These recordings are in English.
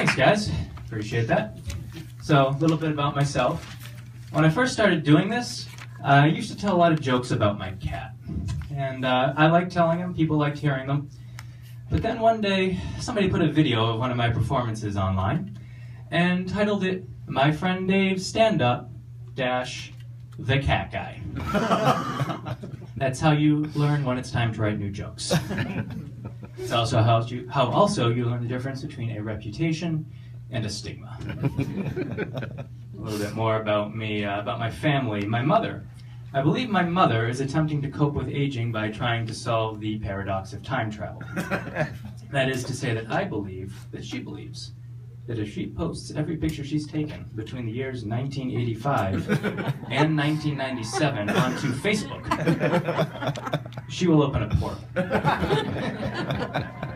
Thanks, guys. Appreciate that. So, a little bit about myself. When I first started doing this, I used to tell a lot of jokes about my cat. And I liked telling them, people liked hearing them. But then one day, somebody put a video of one of my performances online and titled it, My Friend Dave's Stand-Up The Cat Guy. That's how you learn when it's time to write new jokes. It's also how you learn the difference between a reputation and a stigma. A little bit more about me, about my family. My mother. I believe my mother is attempting to cope with aging by trying to solve the paradox of time travel. That is to say that I believe that she believes that if she posts every picture she's taken between the years 1985 and 1997 onto Facebook, she will open a portal.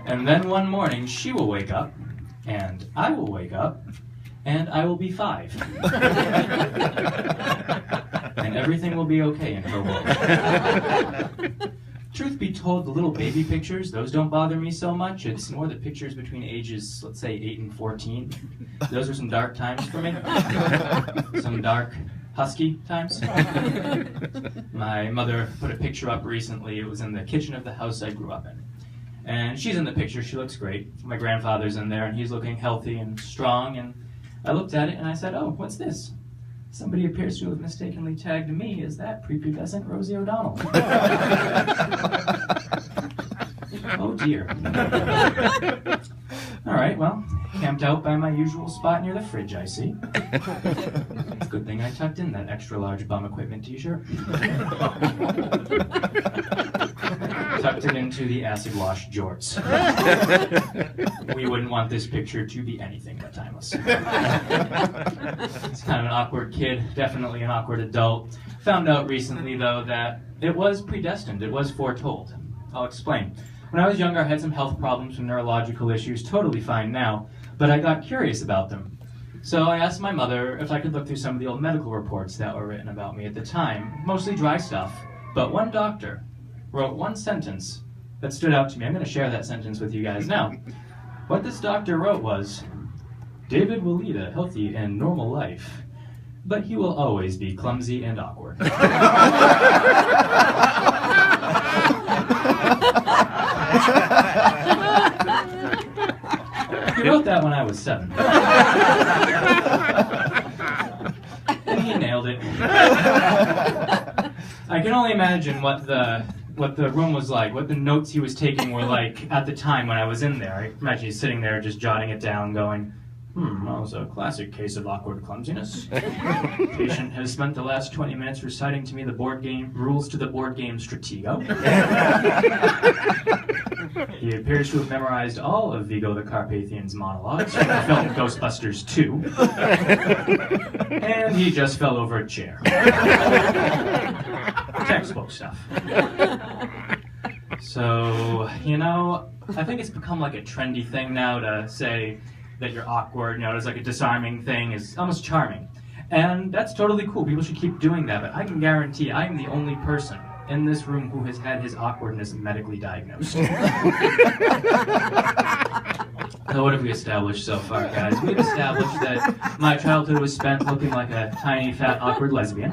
And then one morning she will wake up, and I will wake up, and I will be 5. And everything will be okay in her world. Truth be told, the little baby pictures, those don't bother me so much. It's more the pictures between ages, let's say, 8 and 14. Those are some dark times for me. Some dark, husky times. My mother put a picture up recently. It was in the kitchen of the house I grew up in. And she's in the picture. She looks great. My grandfather's in there, and he's looking healthy and strong. And I looked at it, and I said, oh, what's this? Somebody appears to have mistakenly tagged me as that prepubescent Rosie O'Donnell. Oh dear. All right, well, camped out by my usual spot near the fridge, I see. Good thing I tucked in that extra large bum equipment t-shirt. Tucked it into the acid wash jorts. We wouldn't want this picture to be anything but timeless. It's kind of an awkward kid, definitely an awkward adult. Found out recently, though, that it was predestined, it was foretold. I'll explain. When I was younger, I had some health problems, some neurological issues, totally fine now, but I got curious about them. So I asked my mother if I could look through some of the old medical reports that were written about me at the time, mostly dry stuff, but one doctor wrote one sentence that stood out to me. I'm going to share that sentence with you guys now. What this doctor wrote was, David will lead a healthy and normal life, but he will always be clumsy and awkward. He wrote that when I was 7. And he nailed it. I can only imagine what the room was like, what the notes he was taking were like at the time when I was in there. I imagine he's sitting there just jotting it down, going, that was a classic case of awkward clumsiness. The patient has spent the last 20 minutes reciting to me the board game rules to the board game Stratego. He appears to have memorized all of Vigo the Carpathian's monologues from the film Ghostbusters 2. And he just fell over a chair. Textbook stuff. So, I think it's become like a trendy thing now to say that you're awkward, it's like a disarming thing, is almost charming. And that's totally cool, people should keep doing that, but I can guarantee I am the only person in this room who has had his awkwardness medically diagnosed. So what have we established so far, guys? We've established that my childhood was spent looking like a tiny, fat, awkward lesbian.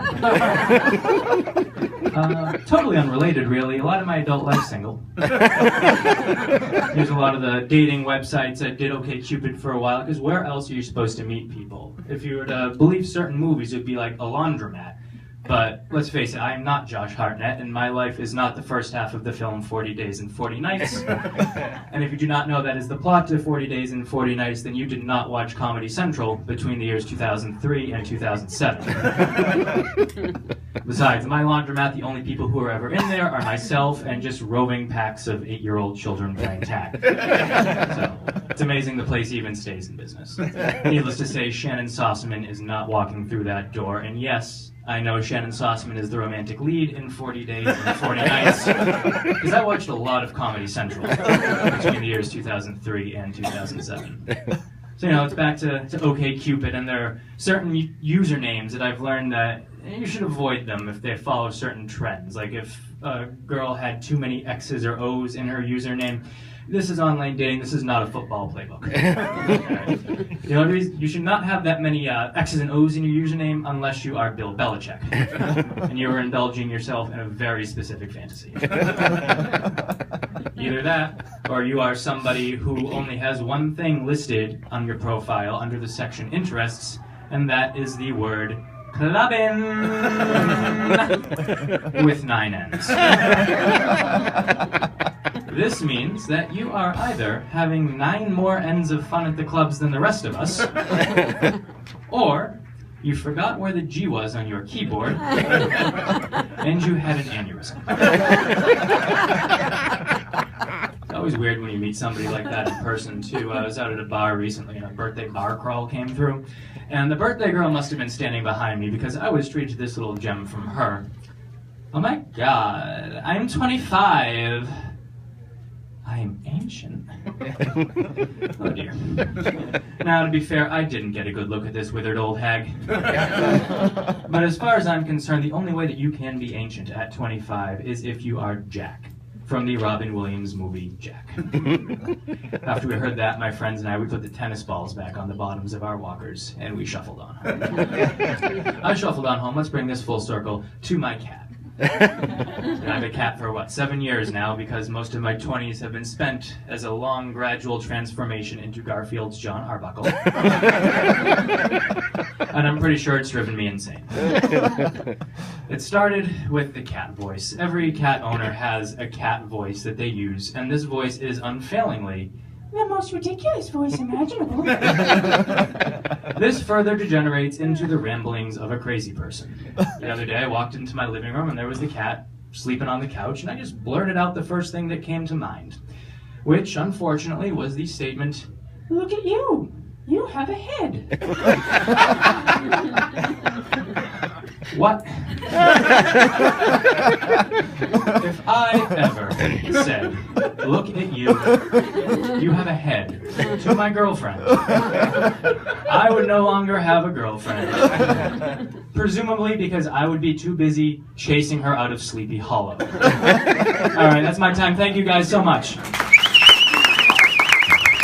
Totally unrelated, really. A lot of my adult life single. There's a lot of the dating websites. I did OkCupid for a while, because where else are you supposed to meet people? If you were to believe certain movies, it would be like a laundromat. But let's face it, I am not Josh Hartnett, and my life is not the first half of the film 40 Days and 40 Nights. And if you do not know that is the plot to 40 Days and 40 Nights, then you did not watch Comedy Central between the years 2003 and 2007. Besides, my laundromat, the only people who are ever in there are myself and just roving packs of 8-year-old children playing tag. So, it's amazing the place even stays in business. Needless to say, Shannon Sossaman is not walking through that door, and yes, I know Shannon Sossaman is the romantic lead in 40 Days and 40 Nights, because I watched a lot of Comedy Central between the years 2003 and 2007. So, it's back to OkCupid, and there are certain usernames that I've learned that you should avoid them if they follow certain trends. Like if a girl had too many X's or O's in her username, This is online dating. This is not a football playbook. Okay. The only reason you should not have that many X's and O's in your username unless you are Bill Belichick and you are indulging yourself in a very specific fantasy. Either that, or you are somebody who only has one thing listed on your profile under the section interests, and that is the word clubbing with 9 N's. This means that you are either having 9 more ends of fun at the clubs than the rest of us, or you forgot where the G was on your keyboard, and you had an aneurysm. It's always weird when you meet somebody like that in person, too. I was out at a bar recently, and a birthday bar crawl came through, and the birthday girl must have been standing behind me because I was treated to this little gem from her. Oh my God, I'm 25. I'm ancient. Oh dear. Now, to be fair, I didn't get a good look at this withered old hag. But as far as I'm concerned, the only way that you can be ancient at 25 is if you are Jack, from the Robin Williams movie Jack. After we heard that, my friends and I, we put the tennis balls back on the bottoms of our walkers, and we shuffled on home. I shuffled on home. Let's bring this full circle to my cat. I've had a cat for, 7 years now, because most of my 20s have been spent as a long, gradual transformation into Garfield's John Arbuckle. And I'm pretty sure it's driven me insane. It started with the cat voice. Every cat owner has a cat voice that they use, and this voice is unfailingly the most ridiculous voice imaginable. This further degenerates into the ramblings of a crazy person. The other day I walked into my living room and there was the cat sleeping on the couch, and I just blurted out the first thing that came to mind, which unfortunately was the statement, "Look at you, you have a head." What? If I ever said, "Look at you, you have a head," to my girlfriend, I would no longer have a girlfriend. Presumably because I would be too busy chasing her out of Sleepy Hollow. All right, that's my time. Thank you guys so much.